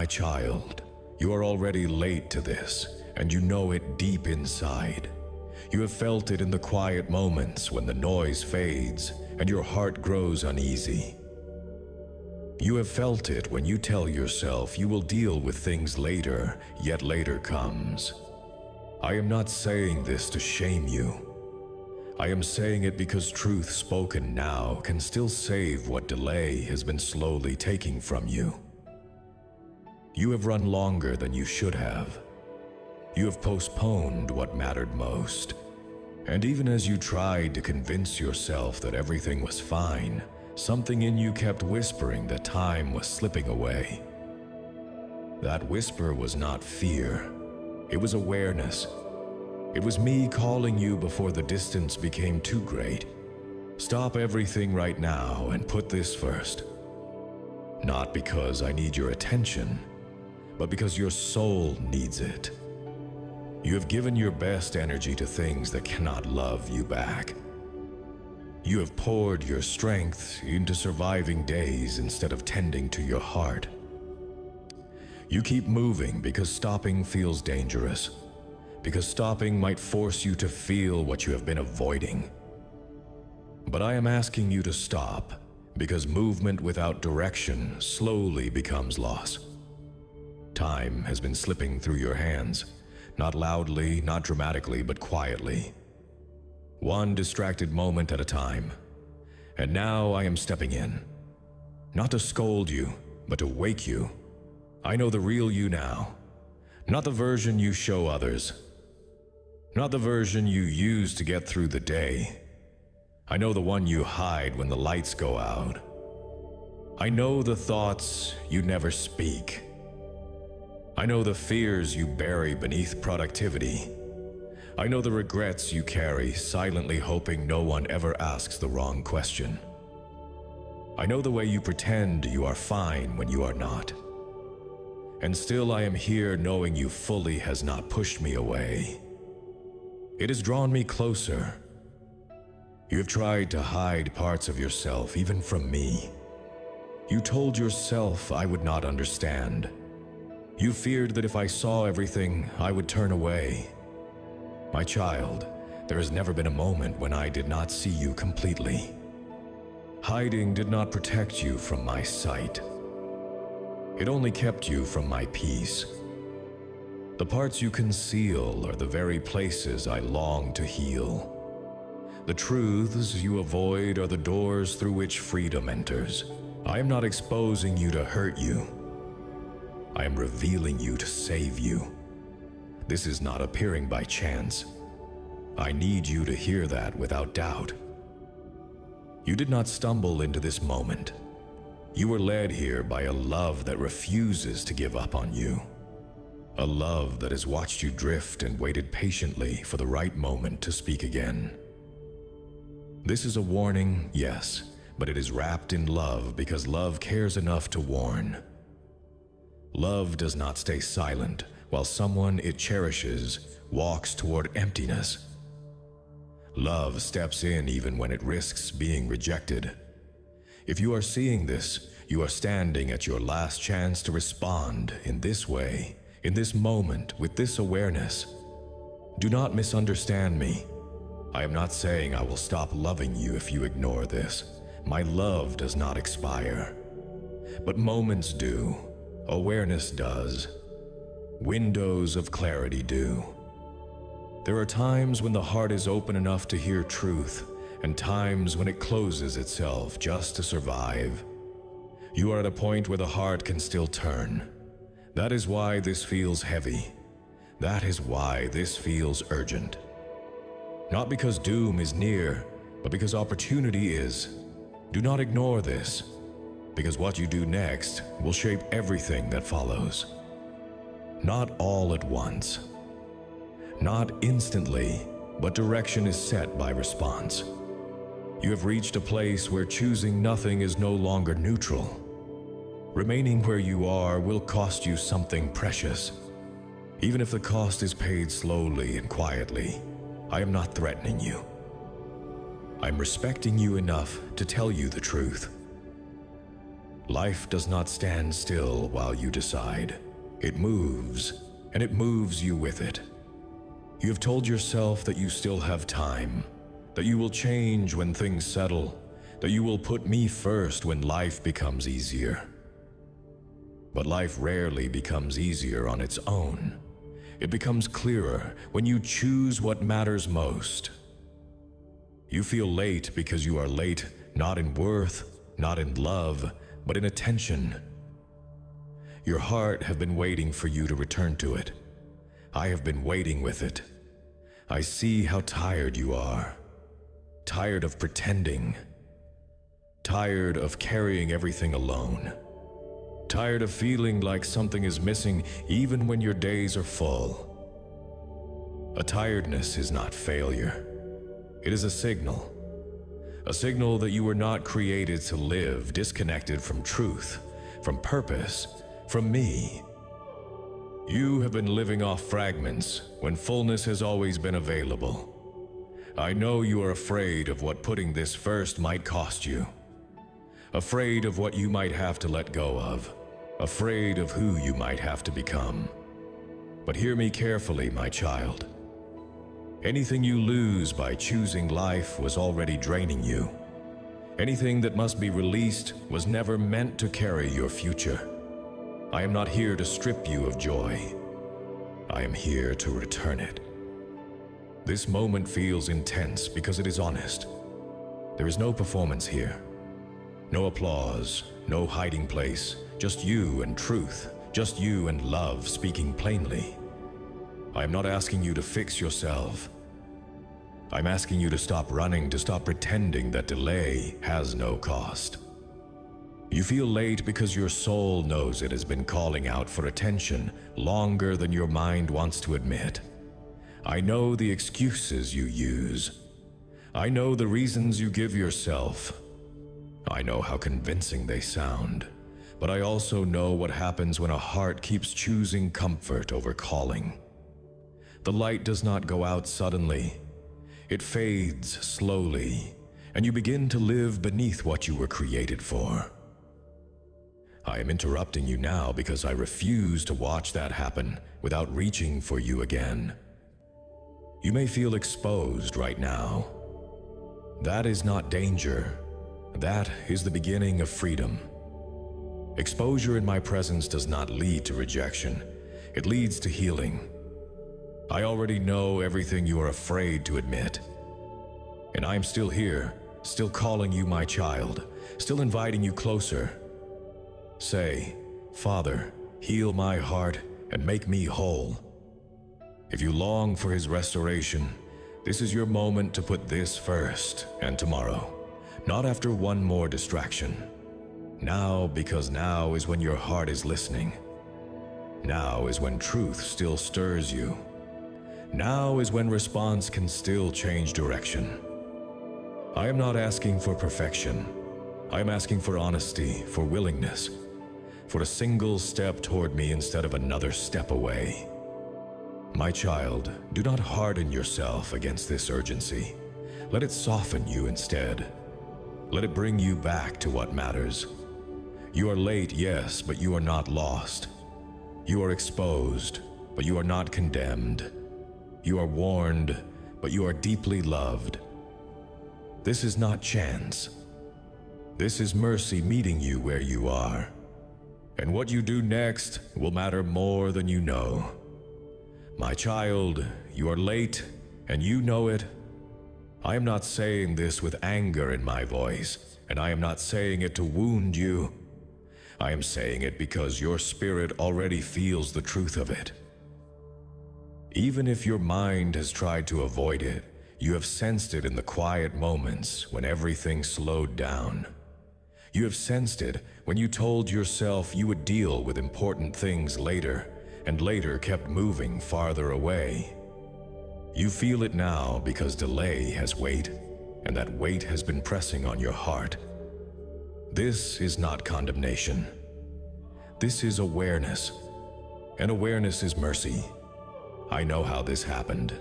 My child, you are already late to this, and you know it deep inside. You have felt it in the quiet moments when the noise fades and your heart grows uneasy. You have felt it when you tell yourself you will deal with things later, yet later comes. I am not saying this to shame you. I am saying it because truth spoken now can still save what delay has been slowly taking from you. You have run longer than you should have. You have postponed what mattered most. And even as you tried to convince yourself that everything was fine, something in you kept whispering that time was slipping away. That whisper was not fear. It was awareness. It was me calling you before the distance became too great. Stop everything right now and put this first. Not because I need your attention, but because your soul needs it. You have given your best energy to things that cannot love you back. You have poured your strength into surviving days instead of tending to your heart. You keep moving because stopping feels dangerous, because stopping might force you to feel what you have been avoiding. But I am asking you to stop because movement without direction slowly becomes loss. Time has been slipping through your hands, not loudly, not dramatically, but quietly. One distracted moment at a time. And now I am stepping in. Not to scold you, but to wake you. I know the real you now. Not the version you show others. Not the version you use to get through the day. I know the one you hide when the lights go out. I know the thoughts you never speak. I know the fears you bury beneath productivity. I know the regrets you carry, silently hoping no one ever asks the wrong question. I know the way you pretend you are fine when you are not. And still I am here knowing you fully has not pushed me away. It has drawn me closer. You have tried to hide parts of yourself, even from me. You told yourself I would not understand. You feared that if I saw everything, I would turn away. My child, there has never been a moment when I did not see you completely. Hiding did not protect you from my sight. It only kept you from my peace. The parts you conceal are the very places I long to heal. The truths you avoid are the doors through which freedom enters. I am not exposing you to hurt you. I am revealing you to save you. This is not appearing by chance. I need you to hear that without doubt. You did not stumble into this moment. You were led here by a love that refuses to give up on you. A love that has watched you drift and waited patiently for the right moment to speak again. This is a warning, yes, but it is wrapped in love because love cares enough to warn. Love does not stay silent while someone it cherishes walks toward emptiness. Love steps in even when it risks being rejected. If you are seeing this, you are standing at your last chance to respond in this way, in this moment, with this awareness. Do not misunderstand me. I am not saying I will stop loving you if you ignore this. My love does not expire. But moments do. Awareness does. Windows of clarity do. There are times when the heart is open enough to hear truth, and times when it closes itself just to survive. You are at a point where the heart can still turn. That is why this feels heavy. That is why this feels urgent. Not because doom is near, but because opportunity is. Do not ignore this, because what you do next will shape everything that follows. Not all at once. Not instantly, but direction is set by response. You have reached a place where choosing nothing is no longer neutral. Remaining where you are will cost you something precious. Even if the cost is paid slowly and quietly, I am not threatening you. I'm respecting you enough to tell you the truth. Life does not stand still while you decide. It moves, and it moves you with it. You have told yourself that you still have time, that you will change when things settle, that you will put me first when life becomes easier. But life rarely becomes easier on its own. It becomes clearer when you choose what matters most. You feel late because you are late, not in worth, not in love, but in attention. Your heart have been waiting for you to return to it. I have been waiting with it. I see how tired you are. Tired of pretending. Tired of carrying everything alone. Tired of feeling like something is missing even when your days are full. A tiredness is not failure. It is a signal. A signal that you were not created to live disconnected from truth, from purpose, from me. You have been living off fragments when fullness has always been available. I know you are afraid of what putting this first might cost you. Afraid of what you might have to let go of. Afraid of who you might have to become. But hear me carefully, my child. Anything you lose by choosing life was already draining you. Anything that must be released was never meant to carry your future. I am not here to strip you of joy. I am here to return it. This moment feels intense because it is honest. There is no performance here. No applause, no hiding place, just you and truth, just you and love speaking plainly. I am not asking you to fix yourself. I'm asking you to stop running, to stop pretending that delay has no cost. You feel late because your soul knows it has been calling out for attention longer than your mind wants to admit. I know the excuses you use. I know the reasons you give yourself. I know how convincing they sound. But I also know what happens when a heart keeps choosing comfort over calling. The light does not go out suddenly. It fades slowly, and you begin to live beneath what you were created for. I am interrupting you now because I refuse to watch that happen without reaching for you again. You may feel exposed right now. That is not danger. That is the beginning of freedom. Exposure in my presence does not lead to rejection. It leads to healing. I already know everything you are afraid to admit. And I'm still here, still calling you my child, still inviting you closer. Say, Father, heal my heart and make me whole. If you long for His restoration, this is your moment to put this first and tomorrow, not after one more distraction. Now, because now is when your heart is listening. Now is when truth still stirs you. Now is when response can still change direction. I am not asking for perfection. I am asking for honesty, for willingness, for a single step toward me instead of another step away. My child, do not harden yourself against this urgency. Let it soften you instead. Let it bring you back to what matters. You are late, yes, but you are not lost. You are exposed, but you are not condemned. You are warned, but you are deeply loved. This is not chance. This is mercy meeting you where you are. And what you do next will matter more than you know. My child, you are late, and you know it. I am not saying this with anger in my voice, and I am not saying it to wound you. I am saying it because your spirit already feels the truth of it. Even if your mind has tried to avoid it, you have sensed it in the quiet moments when everything slowed down. You have sensed it when you told yourself you would deal with important things later, and later kept moving farther away. You feel it now because delay has weight, and that weight has been pressing on your heart. This is not condemnation. This is awareness, and awareness is mercy. I know how this happened.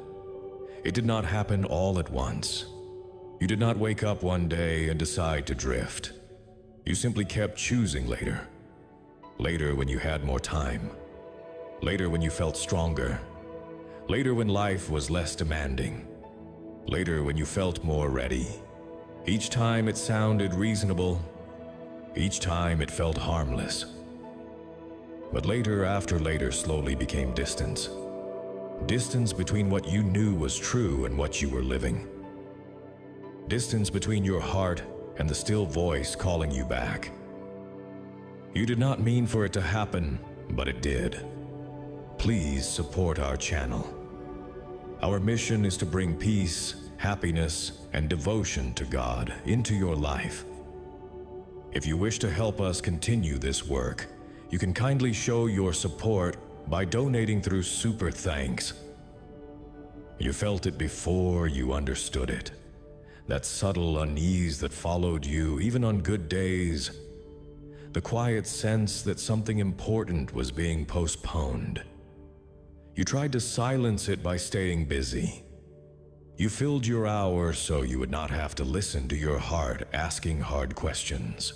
It did not happen all at once. You did not wake up one day and decide to drift. You simply kept choosing later. Later when you had more time. Later when you felt stronger. Later when life was less demanding. Later when you felt more ready. Each time it sounded reasonable. Each time it felt harmless. But later after later slowly became distance. Distance between what you knew was true and what you were living. Distance between your heart and the still voice calling you back. You did not mean for it to happen, but it did. Please support our channel. Our mission is to bring peace, happiness, and devotion to God into your life. If you wish to help us continue this work, you can kindly show your support by donating through Super Thanks. You felt it before you understood it. That subtle unease that followed you even on good days. The quiet sense that something important was being postponed. You tried to silence it by staying busy. You filled your hours so you would not have to listen to your heart asking hard questions.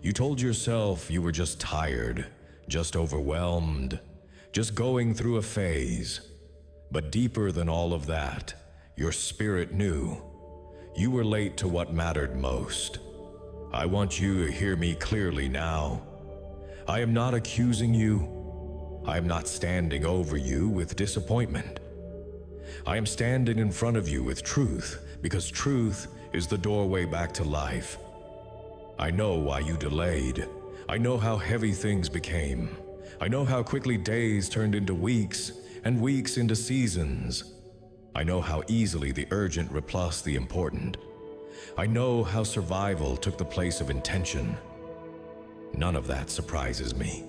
You told yourself you were just tired, just overwhelmed, just going through a phase. But deeper than all of that, your spirit knew. You were late to what mattered most. I want you to hear me clearly now. I am not accusing you. I am not standing over you with disappointment. I am standing in front of you with truth, because truth is the doorway back to life. I know why you delayed. I know how heavy things became. I know how quickly days turned into weeks, and weeks into seasons. I know how easily the urgent replaced the important. I know how survival took the place of intention. None of that surprises me.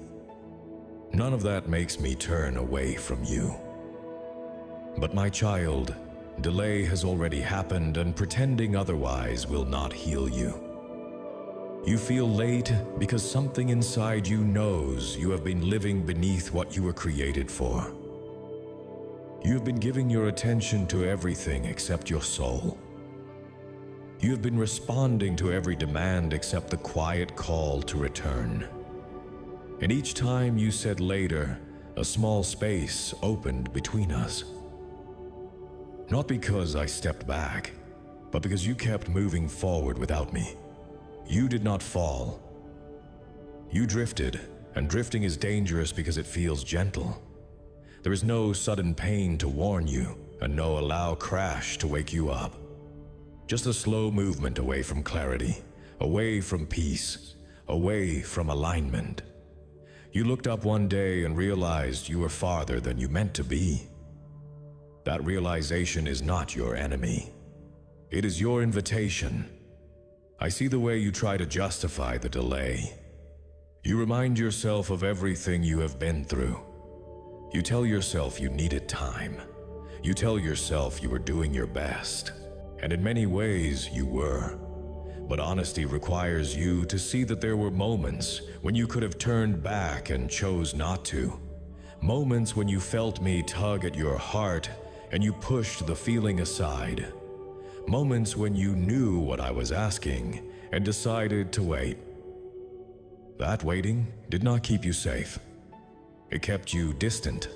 None of that makes me turn away from you. But my child, delay has already happened, and pretending otherwise will not heal you. You feel late because something inside you knows you have been living beneath what you were created for. You have been giving your attention to everything except your soul. You have been responding to every demand except the quiet call to return. And each time you said later, a small space opened between us. Not because I stepped back, but because you kept moving forward without me. You did not fall. You drifted, and drifting is dangerous because it feels gentle. There is no sudden pain to warn you, and no loud crash to wake you up. Just a slow movement away from clarity, away from peace, away from alignment. You looked up one day and realized you were farther than you meant to be. That realization is not your enemy. It is your invitation. I see the way you try to justify the delay. You remind yourself of everything you have been through. You tell yourself you needed time. You tell yourself you were doing your best. And in many ways, you were. But honesty requires you to see that there were moments when you could have turned back and chose not to. Moments when you felt me tug at your heart and you pushed the feeling aside. Moments when you knew what I was asking and decided to wait. That waiting did not keep you safe. It kept you distant.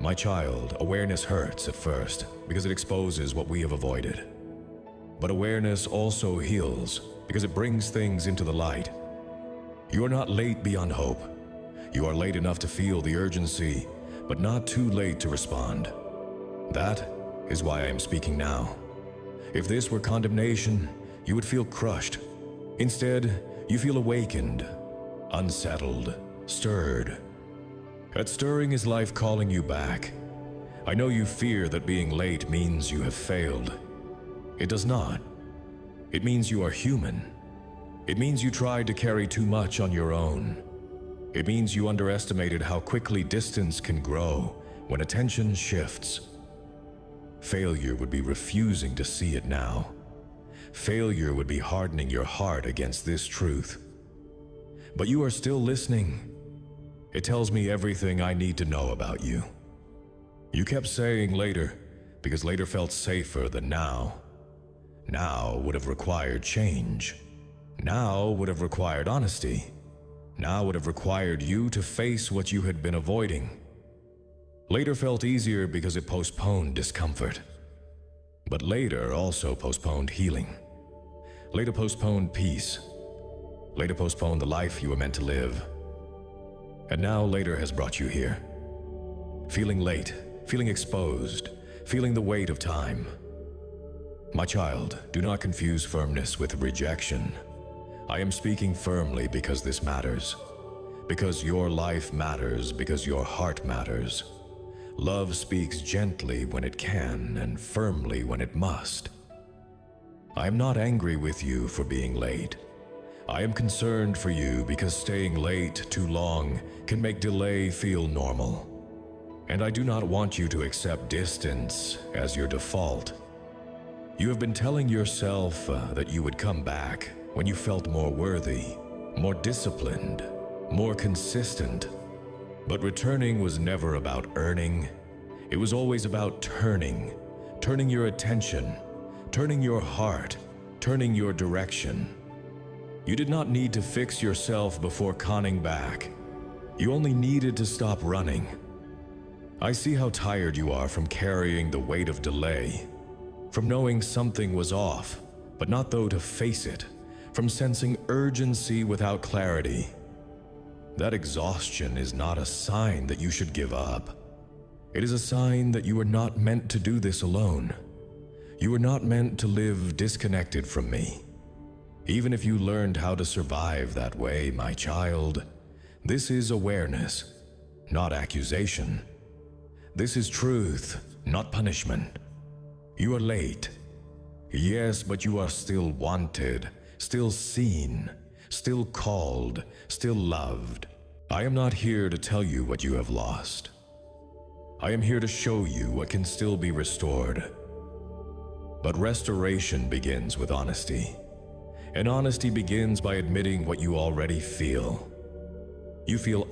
My child, awareness hurts at first because it exposes what we have avoided. But awareness also heals because it brings things into the light. You are not late beyond hope. You are late enough to feel the urgency, but not too late to respond. That is why I am speaking now. If this were condemnation, you would feel crushed. Instead, you feel awakened, unsettled, stirred. That stirring is life calling you back. I know you fear that being late means you have failed. It does not. It means you are human. It means you tried to carry too much on your own. It means you underestimated how quickly distance can grow when attention shifts. Failure would be refusing to see it now. Failure would be hardening your heart against this truth. But you are still listening. It tells me everything I need to know about you. You kept saying later, because later felt safer than now. Now would have required change. Now would have required honesty. Now would have required you to face what you had been avoiding. Later felt easier because it postponed discomfort. But later also postponed healing. Later postponed peace. Later postponed the life you were meant to live. And now later has brought you here. Feeling late, feeling exposed, feeling the weight of time. My child, do not confuse firmness with rejection. I am speaking firmly because this matters. Because your life matters, because your heart matters. Love speaks gently when it can and firmly when it must. I am not angry with you for being late. I am concerned for you because staying late too long can make delay feel normal. And I do not want you to accept distance as your default. You have been telling yourself that you would come back when you felt more worthy, more disciplined, more consistent. But returning was never about earning. It was always about turning your attention, turning your heart, turning your direction. You did not need to fix yourself before conning back. You only needed to stop running. I see how tired you are from carrying the weight of delay, from knowing something was off, but not though to face it, from sensing urgency without clarity. That exhaustion is not a sign that you should give up. It is a sign that you are not meant to do this alone. You are not meant to live disconnected from me. Even if you learned how to survive that way, my child, this is awareness, not accusation. This is truth, not punishment. You are late. Yes, but you are still wanted, still seen, still called, still loved. I am not here to tell you what you have lost. I am here to show you what can still be restored. But restoration begins with honesty. And honesty begins by admitting what you already feel. You feel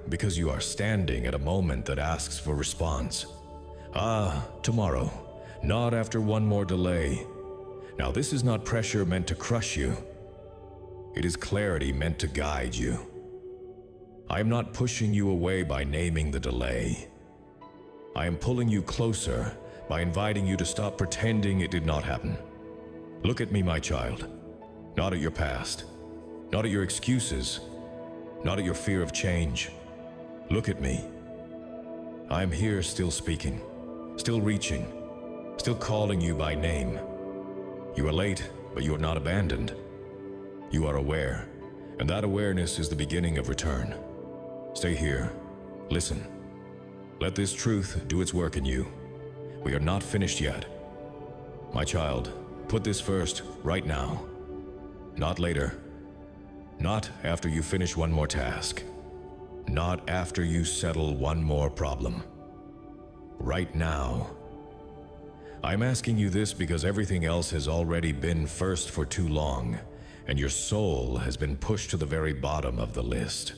because you are standing at a moment that asks for response. Tomorrow, not after one more delay. Now this is not pressure meant to crush you. It is clarity meant to guide you. I am not pushing you away by naming the delay. I am pulling you closer by inviting you to stop pretending it did not happen. Look at me, my child. Not at your past. Not at your excuses. Not at your fear of change. Look at me. I am here still speaking, still reaching, still calling you by name. You are late, but you are not abandoned. You are aware, and that awareness is the beginning of return. Stay here. Listen. Let this truth do its work in you. We are not finished yet. My child, put this first, right now. Not later. Not after you finish one more task. Not after you settle one more problem. Right now. I'm asking you this because everything else has already been first for too long, and your soul has been pushed to the very bottom of the list.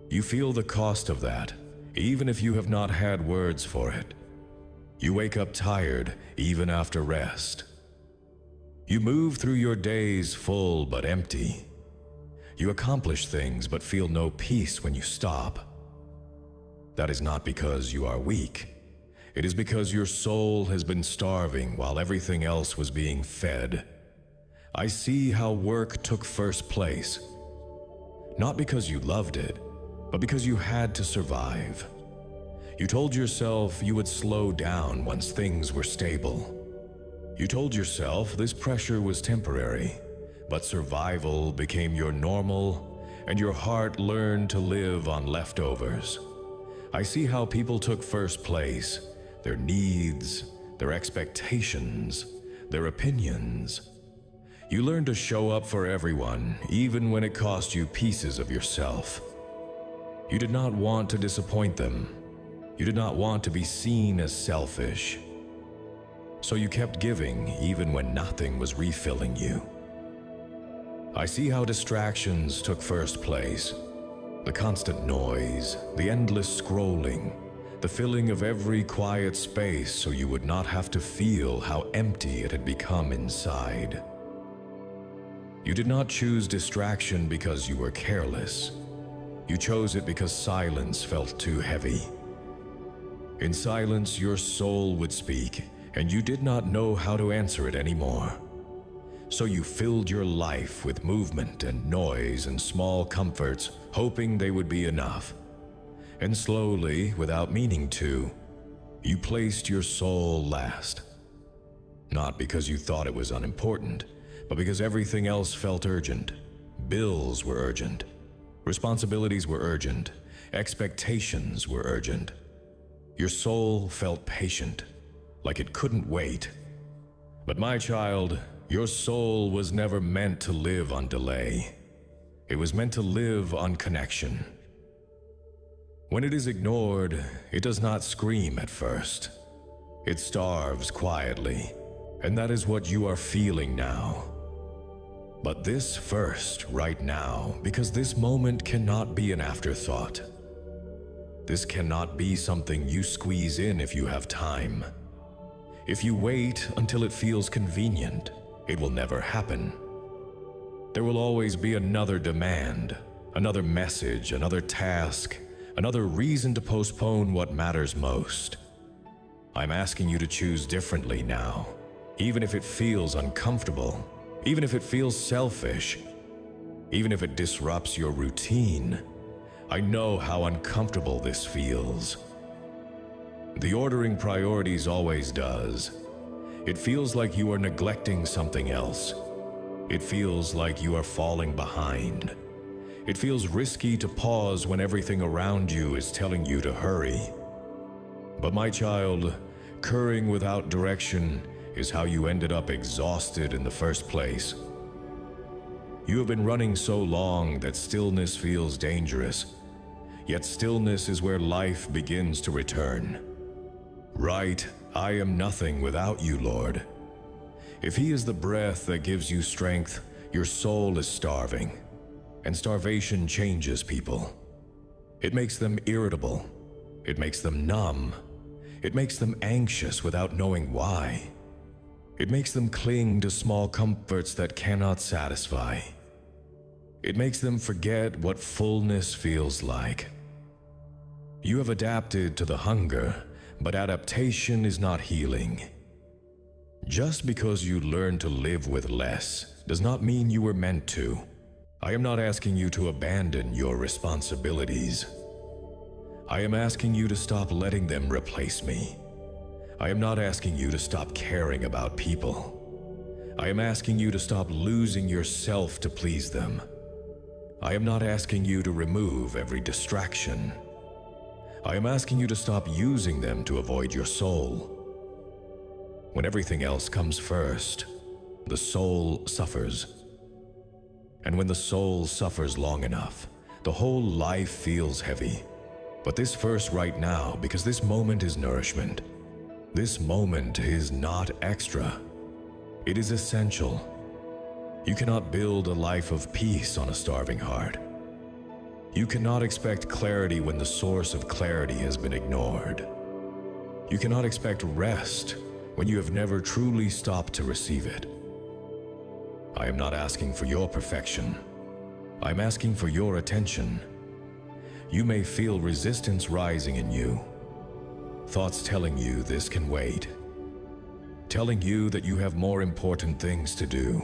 You feel the cost of that, even if you have not had words for it. You wake up tired, even after rest. You move through your days full but empty. You accomplish things but feel no peace when you stop. That is not because you are weak. It is because your soul has been starving while everything else was being fed. I see how work took first place. Not because you loved it, but because you had to survive. You told yourself you would slow down once things were stable. You told yourself this pressure was temporary, but survival became your normal, and your heart learned to live on leftovers. I see how people took first place, their needs, their expectations, their opinions. You learned to show up for everyone, even when it cost you pieces of yourself. You did not want to disappoint them. You did not want to be seen as selfish. So you kept giving even when nothing was refilling you. I see how distractions took first place. The constant noise, the endless scrolling, the filling of every quiet space so you would not have to feel how empty it had become inside. You did not choose distraction because you were careless. You chose it because silence felt too heavy. In silence, your soul would speak, and you did not know how to answer it anymore. So you filled your life with movement and noise and small comforts, hoping they would be enough. And slowly, without meaning to, you placed your soul last. Not because you thought it was unimportant, but because everything else felt urgent. Bills were urgent. Responsibilities were urgent. Expectations were urgent. Your soul felt patient, like it couldn't wait. But my child, your soul was never meant to live on delay. It was meant to live on connection. When it is ignored, it does not scream at first. It starves quietly, and that is what you are feeling now. But this first, right now, because this moment cannot be an afterthought. This cannot be something you squeeze in if you have time. If you wait until it feels convenient, it will never happen. There will always be another demand, another message, another task, another reason to postpone what matters most. I'm asking you to choose differently now, even if it feels uncomfortable, even if it feels selfish, even if it disrupts your routine. I know how uncomfortable this feels. The ordering priorities always does. It feels like you are neglecting something else. It feels like you are falling behind. It feels risky to pause when everything around you is telling you to hurry. But my child, curring without direction is how you ended up exhausted in the first place. You have been running so long that stillness feels dangerous. Yet stillness is where life begins to return. Right, I am nothing without you, Lord. If He is the breath that gives you strength, your soul is starving. And starvation changes people. It makes them irritable. It makes them numb. It makes them anxious without knowing why. It makes them cling to small comforts that cannot satisfy. It makes them forget what fullness feels like. You have adapted to the hunger, but adaptation is not healing. Just because you learn to live with less does not mean you were meant to. I am not asking you to abandon your responsibilities. I am asking you to stop letting them replace me. I am not asking you to stop caring about people. I am asking you to stop losing yourself to please them. I am not asking you to remove every distraction. I am asking you to stop using them to avoid your soul. When everything else comes first, the soul suffers. And when the soul suffers long enough, the whole life feels heavy. But this first right now, because this moment is nourishment. This moment is not extra. It is essential. You cannot build a life of peace on a starving heart. You cannot expect clarity when the source of clarity has been ignored. You cannot expect rest when you have never truly stopped to receive it. I am not asking for your perfection. I'm asking for your attention. You may feel resistance rising in you. Thoughts telling you this can wait. Telling you that you have more important things to do.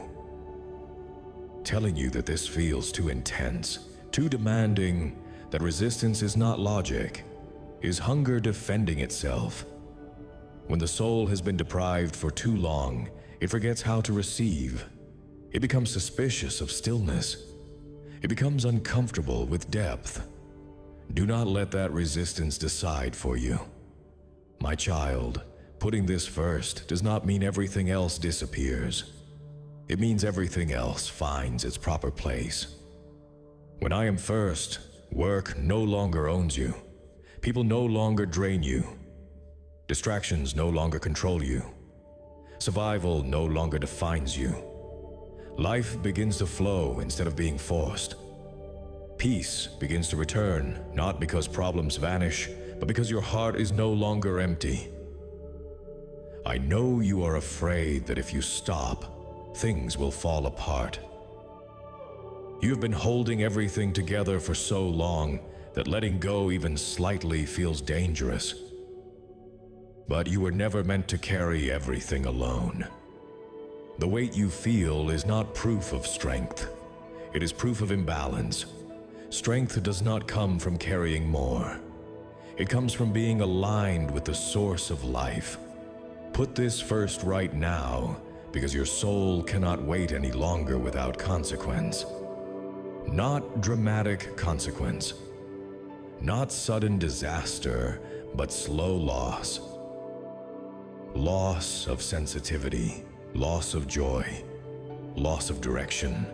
Telling you that this feels too intense, too demanding, that resistance is not logic, is hunger defending itself. When the soul has been deprived for too long, it forgets how to receive. It becomes suspicious of stillness. It becomes uncomfortable with depth. Do not let that resistance decide for you. My child, putting this first does not mean everything else disappears. It means everything else finds its proper place. When I am first, work no longer owns you. People no longer drain you. Distractions no longer control you. Survival no longer defines you. Life begins to flow instead of being forced. Peace begins to return, not because problems vanish, but because your heart is no longer empty. I know you are afraid that if you stop, things will fall apart. You have been holding everything together for so long that letting go even slightly feels dangerous. But you were never meant to carry everything alone. The weight you feel is not proof of strength. It is proof of imbalance. Strength does not come from carrying more. It comes from being aligned with the source of life. Put this first right now, because your soul cannot wait any longer without consequence. Not dramatic consequence. Not sudden disaster, but slow loss. Loss of sensitivity, loss of joy, loss of direction,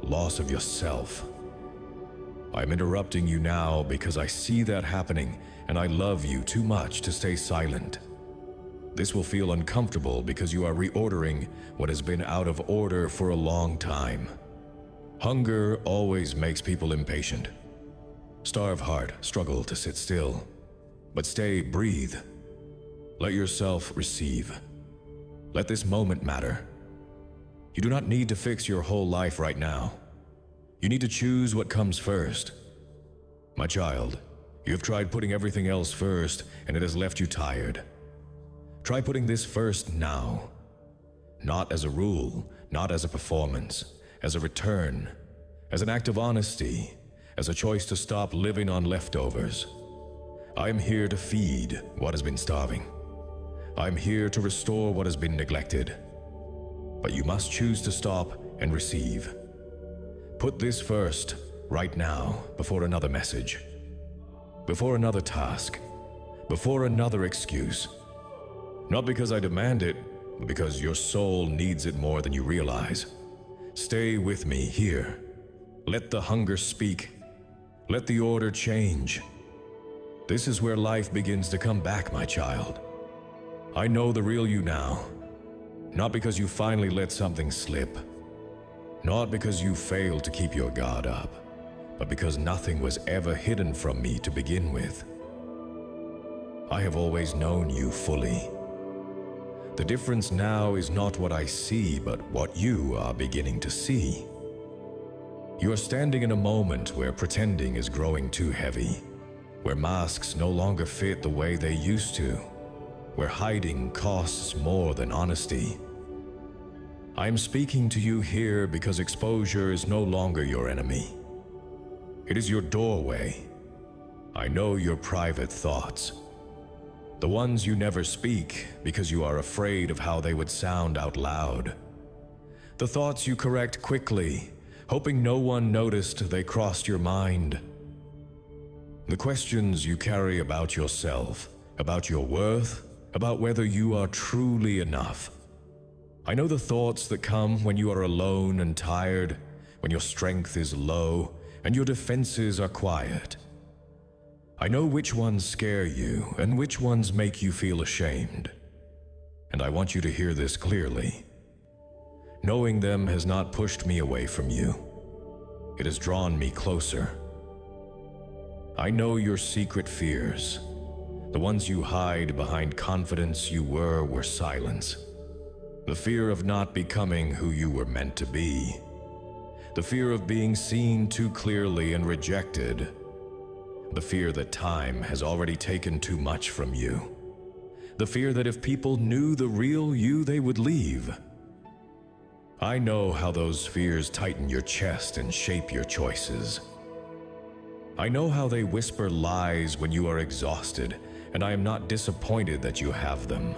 loss of yourself. I'm interrupting you now because I see that happening and I love you too much to stay silent. This will feel uncomfortable because you are reordering what has been out of order for a long time. Hunger always makes people impatient. Starve hard, struggle to sit still. But stay, breathe. Let yourself receive. Let this moment matter. You do not need to fix your whole life right now. You need to choose what comes first. My child, you have tried putting everything else first, and it has left you tired. Try putting this first now. Not as a rule, not as a performance, as a return, as an act of honesty, as a choice to stop living on leftovers. I am here to feed what has been starving. I am here to restore what has been neglected. But you must choose to stop and receive. Put this first, right now, before another message, before another task, before another excuse. Not because I demand it, but because your soul needs it more than you realize. Stay with me here. Let the hunger speak. Let the order change. This is where life begins to come back, my child. I know the real you now. Not because you finally let something slip. Not because you failed to keep your guard up, but because nothing was ever hidden from me to begin with. I have always known you fully. The difference now is not what I see, but what you are beginning to see. You are standing in a moment where pretending is growing too heavy, where masks no longer fit the way they used to, where hiding costs more than honesty. I am speaking to you here because exposure is no longer your enemy. It is your doorway. I know your private thoughts. The ones you never speak because you are afraid of how they would sound out loud. The thoughts you correct quickly, hoping no one noticed they crossed your mind. The questions you carry about yourself, about your worth, about whether you are truly enough. I know the thoughts that come when you are alone and tired, when your strength is low and your defenses are quiet. I know which ones scare you and which ones make you feel ashamed. And I want you to hear this clearly. Knowing them has not pushed me away from you. It has drawn me closer. I know your secret fears. The ones you hide behind confidence you were silence. The fear of not becoming who you were meant to be. The fear of being seen too clearly and rejected. The fear that time has already taken too much from you. The fear that if people knew the real you, they would leave. I know how those fears tighten your chest and shape your choices. I know how they whisper lies when you are exhausted, and I am not disappointed that you have them.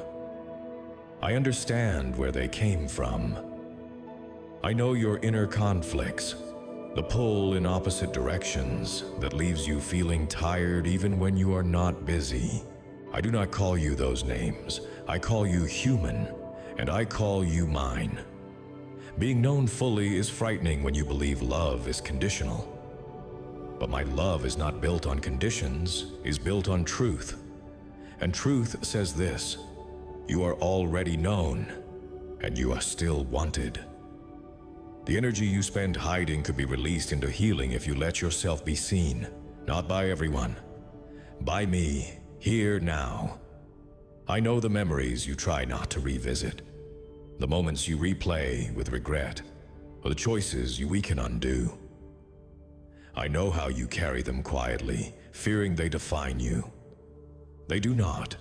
I understand where they came from. I know your inner conflicts, the pull in opposite directions that leaves you feeling tired even when you are not busy. I do not call you those names. I call you human, and I call you mine. Being known fully is frightening when you believe love is conditional. But my love is not built on conditions, is built on truth. And truth says this: you are already known, and you are still wanted. The energy you spend hiding could be released into healing if you let yourself be seen, not by everyone, by me, here now. I know the memories you try not to revisit, the moments you replay with regret, or the choices we can undo. I know how you carry them quietly, fearing they define you. They do not.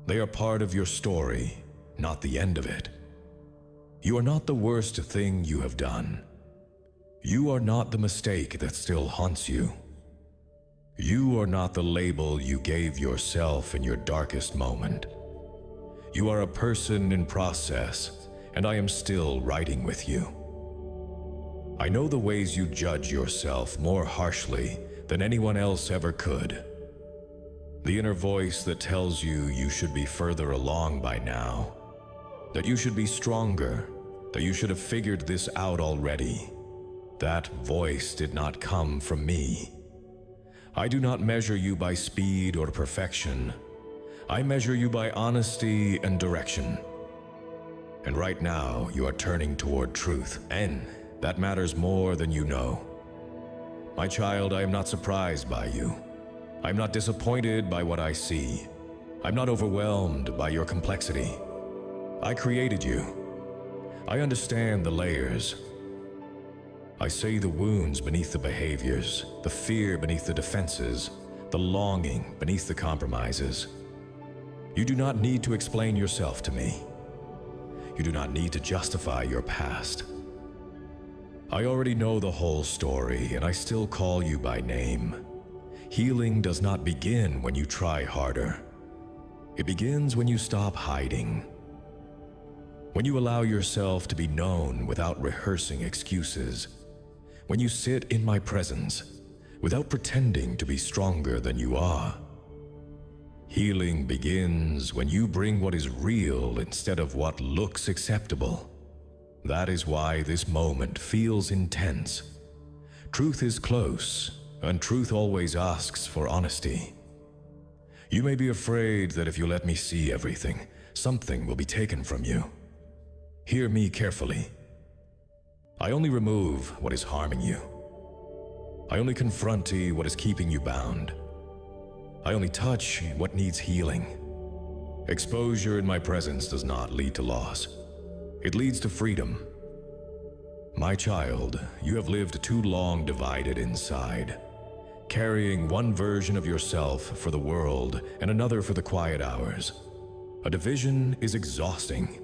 They are part of your story, not the end of it. You are not the worst thing you have done. You are not the mistake that still haunts you. You are not the label you gave yourself in your darkest moment. You are a person in process, and I am still writing with you. I know the ways you judge yourself more harshly than anyone else ever could. The inner voice that tells you you should be further along by now, that you should be stronger, that you should have figured this out already. That voice did not come from me. I do not measure you by speed or perfection. I measure you by honesty and direction. And right now, you are turning toward truth, and that matters more than you know. My child, I am not surprised by you. I'm not disappointed by what I see. I'm not overwhelmed by your complexity. I created you. I understand the layers. I see the wounds beneath the behaviors, the fear beneath the defenses, the longing beneath the compromises. You do not need to explain yourself to me. You do not need to justify your past. I already know the whole story, and I still call you by name. Healing does not begin when you try harder. It begins when you stop hiding. When you allow yourself to be known without rehearsing excuses. When you sit in my presence without pretending to be stronger than you are. Healing begins when you bring what is real instead of what looks acceptable. That is why this moment feels intense. Truth is close, and truth always asks for honesty. You may be afraid that if you let me see everything, something will be taken from you. Hear me carefully. I only remove what is harming you. I only confront what is keeping you bound. I only touch what needs healing. Exposure in my presence does not lead to loss. It leads to freedom. My child, you have lived too long divided inside, carrying one version of yourself for the world and another for the quiet hours. A division is exhausting.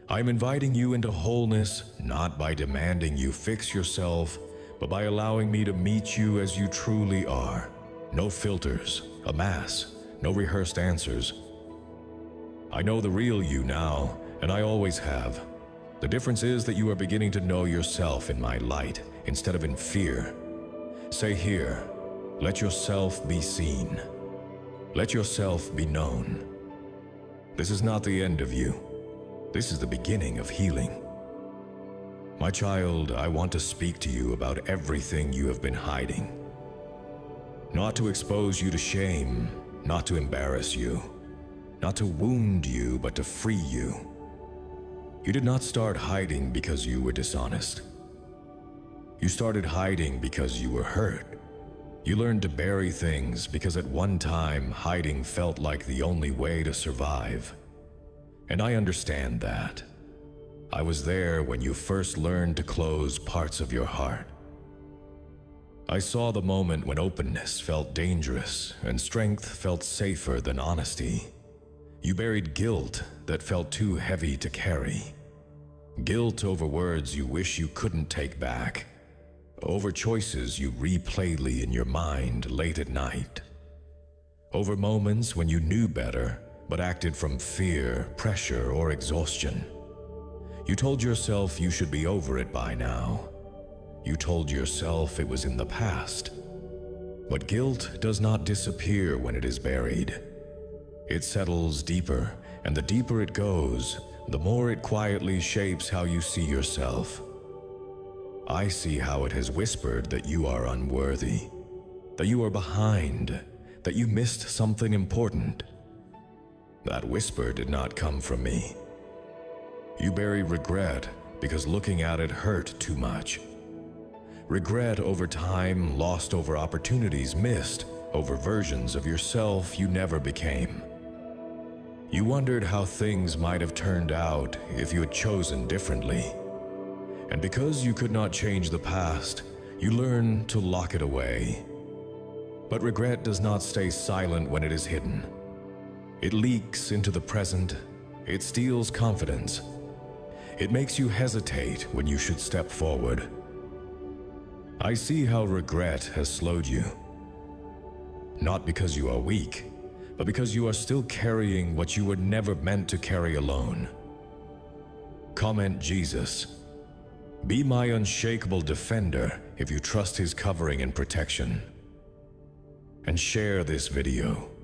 I am inviting you into wholeness, not by demanding you fix yourself, but by allowing me to meet you as you truly are. No filters, a mask, no rehearsed answers. I know the real you now, and I always have. The difference is that you are beginning to know yourself in my light instead of in fear. Say here, let yourself be seen. Let yourself be known. This is not the end of you. This is the beginning of healing. My child, I want to speak to you about everything you have been hiding. Not to expose you to shame, not to embarrass you, not to wound you, but to free you. You did not start hiding because you were dishonest. You started hiding because you were hurt. You learned to bury things because at one time hiding felt like the only way to survive. And I understand that. I was there when you first learned to close parts of your heart. I saw the moment when openness felt dangerous and strength felt safer than honesty. You buried guilt that felt too heavy to carry. Guilt over words you wish you couldn't take back. Over choices you replayed in your mind late at night. Over moments when you knew better, but acted from fear, pressure, or exhaustion. You told yourself you should be over it by now. You told yourself it was in the past. But guilt does not disappear when it is buried. It settles deeper, and the deeper it goes, the more it quietly shapes how you see yourself. I see how it has whispered that you are unworthy, that you are behind, that you missed something important. That whisper did not come from me. You bury regret because looking at it hurt too much. Regret over time lost over opportunities missed, over versions of yourself you never became. You wondered how things might have turned out if you had chosen differently. And because you could not change the past, you learn to lock it away. But regret does not stay silent when it is hidden. It leaks into the present. It steals confidence. It makes you hesitate when you should step forward. I see how regret has slowed you. Not because you are weak, but because you are still carrying what you were never meant to carry alone. Comment Jesus. Be my unshakable defender if you trust his covering and protection. And share this video.